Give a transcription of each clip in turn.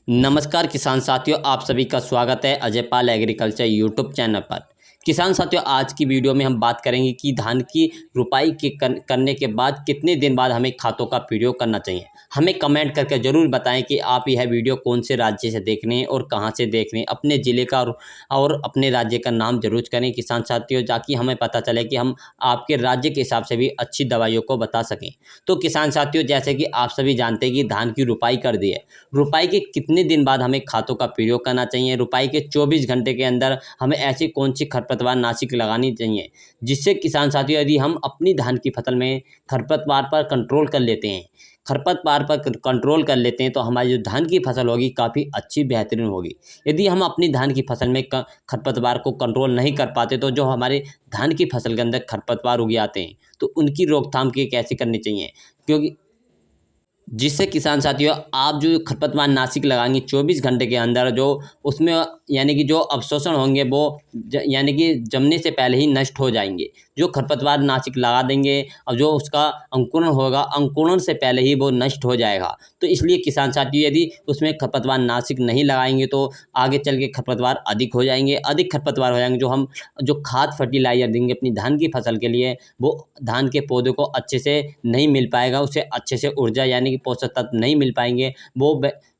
नमस्कार किसान साथियों, आप सभी का स्वागत है Ajay Pal agriculture YouTube channel पर। किसान साथियों, आज की वीडियो में हम बात करेंगे कि धान की रुपाई करने के बाद कितने दिन बाद हमें खातों का प्रयोग करना चाहिए। हमें कमेंट करके ज़रूर बताएं कि आप यह वीडियो कौन से राज्य से देख रहे हैं और कहां से देख रहे हैं। अपने ज़िले का और अपने राज्य का नाम जरूर करें किसान साथियों, ताकि हमें पता चले कि हम आपके राज्य के हिसाब से भी अच्छी दवाइयों को बता सकें। तो किसान साथियों, जैसे कि आप सभी जानते हैं कि धान की रुपाई कर दी है। रुपाई के कितने दिन बाद हमें खातों का प्रयोग करना चाहिए, रुपाई के 24 घंटे के अंदर हमें ऐसी कौन सी खरपतवार नाशक लगानी चाहिए, जिससे किसान साथियों यदि हम अपनी धान की फसल में खरपतवार पर कंट्रोल कर लेते हैं, खरपतवार पर कंट्रोल कर लेते हैं, तो हमारी जो धान की फसल होगी काफ़ी अच्छी बेहतरीन होगी। यदि हम अपनी धान की फसल में खरपतवार को कंट्रोल नहीं कर पाते, तो जो हमारे धान की फसल के अंदर खरपतवार उग जाते हैं, तो उनकी रोकथाम की कैसे करनी चाहिए, क्योंकि जिससे किसान साथियों आप जो खरपतवार नाशक लगाएंगे 24 घंटे के अंदर, जो उसमें यानी कि जो अवशोषण होंगे वो यानी कि जमने से पहले ही नष्ट हो जाएंगे। जो खरपतवार नाशक लगा देंगे और जो उसका अंकुरण होगा, अंकुरण से पहले ही वो नष्ट हो जाएगा। तो इसलिए किसान साथियों यदि उसमें खरपतवार नाशक नहीं लगाएंगे तो आगे चल के खरपतवार अधिक हो जाएंगे। अधिक खरपतवार हो जाएंगे, जो हम जो खाद फर्टिलाइजर देंगे अपनी धान की फसल के लिए, वो धान के पौधे को अच्छे से नहीं मिल पाएगा, उसे अच्छे से ऊर्जा यानी कि पोषक तत्व नहीं मिल पाएंगे।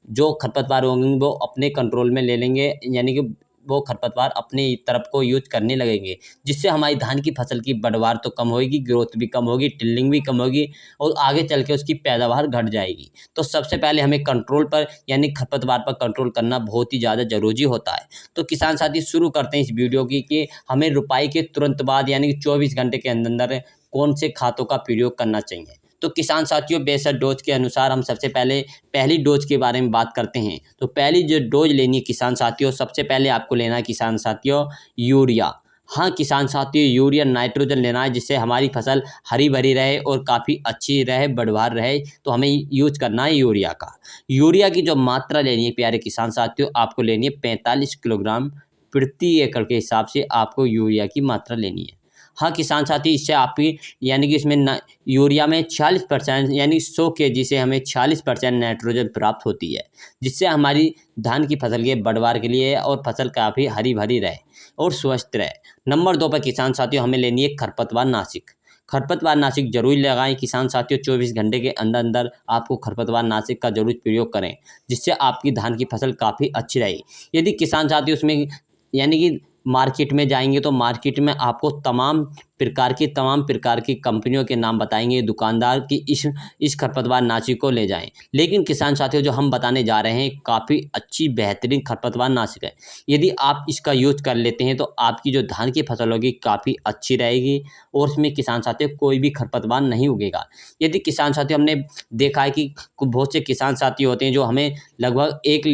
जो खरपतवार होंगे वो अपने कंट्रोल में ले लेंगे, यानी कि वो खरपतवार अपने तरफ को यूज करने लगेंगे, जिससे हमारी धान की फसल की पैदावार तो कम होगी, ग्रोथ भी कम होगी, टिल्लिंग भी कम होगी और आगे चल के उसकी पैदावार घट जाएगी। तो सबसे पहले हमें कंट्रोल पर यानी खरपतवार पर कंट्रोल करना बहुत ही ज़्यादा जरूरी होता है। तो किसान साथी शुरू करते हैं इस वीडियो की कि हमें रुपाई के तुरंत बाद यानी कि 24 घंटे के अंदर अंदर कौन से खातों का प्रयोग करना चाहिए। तो किसान साथियों, बेशक डोज के अनुसार हम सबसे पहले पहली डोज के बारे में बात करते हैं। तो पहली जो डोज लेनी है किसान साथियों, सबसे पहले आपको लेना है किसान साथियों यूरिया। हाँ किसान साथियों, यूरिया नाइट्रोजन लेना है, जिससे हमारी फसल हरी भरी रहे और काफ़ी अच्छी रहे, बढ़वार रहे। तो हमें यूज करना है यूरिया का। यूरिया की जो मात्रा लेनी है प्यारे किसान साथियों, आपको लेनी है 45 किलोग्राम प्रति एकड़ के हिसाब से आपको यूरिया की मात्रा लेनी है। हाँ किसान साथी, इससे आपकी यानी कि इसमें यूरिया में 40% यानी 100 केजी से हमें 40% नाइट्रोजन प्राप्त होती है, जिससे हमारी धान की फसल के बढ़वार के लिए और फसल काफ़ी हरी भरी रहे और स्वस्थ रहे। नंबर 2 पर किसान साथियों हमें लेनी है खरपतवार नाशक। खरपतवार नाशक जरूर लगाएं किसान साथियों, 24 घंटे के अंदर अंदर आपको खरपतवार नाशक का जरूर प्रयोग करें, जिससे आपकी धान की फसल काफ़ी अच्छी रहेगी। यदि किसान साथियों उसमें यानी कि मार्केट में जाएंगे तो मार्केट में आपको तमाम प्रकार की कंपनियों के नाम बताएंगे दुकानदार कि इस खरपतवार नाशक को ले जाएं। लेकिन किसान साथियों जो हम बताने जा रहे हैं काफ़ी अच्छी बेहतरीन खरपतवार नाशक है। यदि आप इसका यूज कर लेते हैं तो आपकी जो धान की फसल होगी काफ़ी अच्छी रहेगी और उसमें किसान साथियों कोई भी खरपतवार नहीं उगेगा। यदि किसान साथियों हमने देखा है कि बहुत से किसान साथी होते हैं जो हमें लगभग 1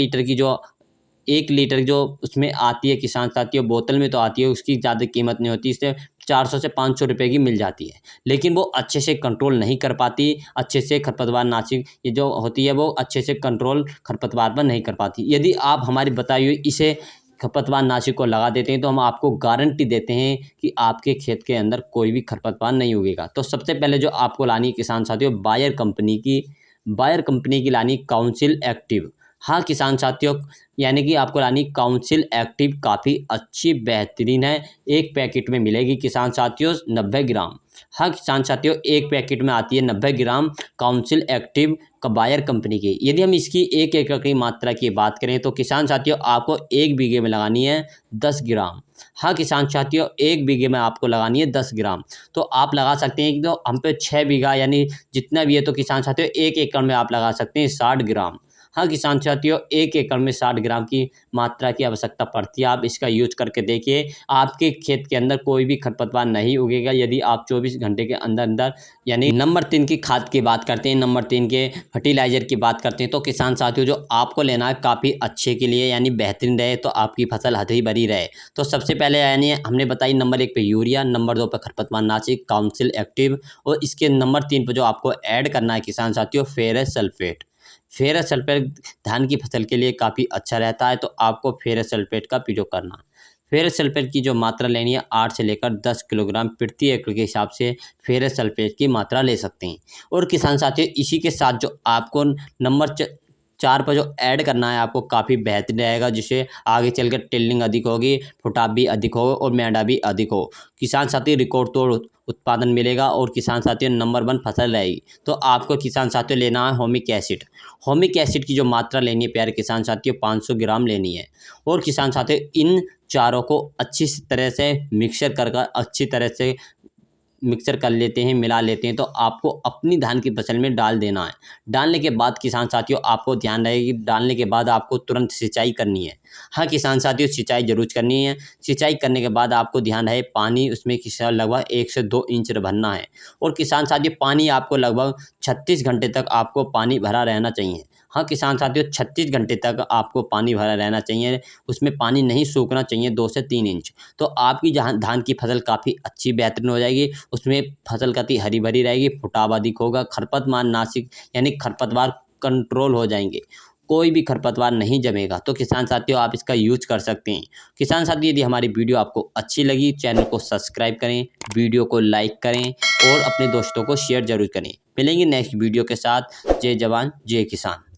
लीटर जो उसमें आती है किसान साथियों, बोतल में तो आती है, उसकी ज़्यादा कीमत नहीं होती, इससे 400 से 500 रुपये की मिल जाती है। लेकिन वो अच्छे से कंट्रोल नहीं कर पाती, अच्छे से खरपतवार नाशक ये जो होती है वो अच्छे से कंट्रोल खरपतवार पर नहीं कर पाती। यदि आप हमारी बताई हुई इसे खरपतवार नाशक को लगा देते हैं तो हम आपको गारंटी देते हैं कि आपके खेत के अंदर कोई भी खरपतवार नहीं उगेगा। तो सबसे पहले जो आपको लानी है किसान साथियों, बायर कंपनी की लानी काउंसिल एक्टिव। हाँ किसान साथियों, यानी कि आपको लानी काउंसिल एक्टिव, काफ़ी अच्छी बेहतरीन है। एक पैकेट में मिलेगी किसान साथियों 90 ग्राम। हाँ किसान साथियों, एक पैकेट में आती है 90 ग्राम काउंसिल एक्टिव का बायर कंपनी की। यदि हम इसकी 1 एकड़ की मात्रा की बात करें तो किसान साथियों आपको 1 बीघे में लगानी है 10 ग्राम। हाँ किसान साथियों, 1 बीघे में आपको लगानी है 10 ग्राम। तो आप लगा सकते हैं कि तो हम पे 6 बीघा यानी जितना भी है, तो किसान साथियों 1 एकड़ में आप लगा सकते हैं 60 ग्राम। हाँ किसान साथियों, 1 एकड़ में 60 ग्राम की मात्रा की आवश्यकता पड़ती है। आप इसका यूज करके देखिए, आपके खेत के अंदर कोई भी खरपतवार नहीं उगेगा यदि आप 24 घंटे के अंदर अंदर यानी नंबर 3 की खाद की बात करते हैं, नंबर 3 के फर्टिलाइजर की बात करते हैं। तो किसान साथियों जो आपको लेना है काफ़ी अच्छे के लिए यानी बेहतरीन रहे, तो आपकी फसल हरी भरी रहे, तो सबसे पहले यानी हमने बताई नंबर 1 पे यूरिया, नंबर 2 पे खरपतवार नाशक काउंसिल एक्टिव, और इसके नंबर 3 पे जो आपको ऐड करना है किसान साथियों फेरस सल्फेट। फेरस सल्फेट धान की फसल के लिए काफ़ी अच्छा रहता है, तो आपको फेरस सल्फेट का प्रयोग करना है। फेरस सल्फेट की जो मात्रा लेनी है 8 से लेकर 10 किलोग्राम प्रति एकड़ के हिसाब से फेरस सल्फेट की मात्रा ले सकते हैं। और किसान साथियों इसी के साथ जो आपको नंबर 4 पर जो ऐड करना है आपको काफ़ी बेहतरीन रहेगा, जिससे आगे चलकर टिल्लिंग अधिक होगी, फुटाव भी अधिक होगा और मैदा भी अधिक हो। किसान साथी रिकॉर्ड तोड़ उत्पादन मिलेगा और किसान साथियों नंबर 1 फसल रहेगी। तो आपको किसान साथियों लेना है होमिक एसिड। होमिक एसिड की जो मात्रा लेनी है प्यारे किसान साथियों 500 ग्राम लेनी है। और किसान साथियों इन चारों को अच्छी तरह से मिक्सर कर अच्छी तरह से मिक्सर कर लेते हैं, मिला लेते हैं, तो आपको अपनी धान की फसल में डाल देना है। डालने के बाद किसान साथियों आपको ध्यान रहे कि डालने के बाद आपको तुरंत सिंचाई करनी है। हाँ किसान साथियों सिंचाई जरूर करनी है। सिंचाई करने के बाद आपको ध्यान रहे पानी उसमें किसान लगभग 1 से 2 इंच भरना है। और किसान साथियों पानी आपको लगभग 36 घंटे तक आपको पानी भरा रहना चाहिए। हाँ किसान साथियों 36 घंटे तक आपको पानी भरा रहना चाहिए, उसमें पानी नहीं सूखना चाहिए 2 से 3 इंच। तो आपकी जहाँ धान की फसल काफ़ी अच्छी बेहतरीन हो जाएगी, उसमें फसल काफ़ी हरी भरी रहेगी, फुटाव अधिक होगा, खरपतवार नासिक यानी खरपतवार कंट्रोल हो जाएंगे, कोई भी खरपतवार नहीं जमेगा। तो किसान साथियों आप इसका यूज कर सकते हैं। किसान साथियों यदि हमारी वीडियो आपको अच्छी लगी चैनल को सब्सक्राइब करें, वीडियो को लाइक करें और अपने दोस्तों को शेयर जरूर करें। मिलेंगे नेक्स्ट वीडियो के साथ। जय जवान जय किसान।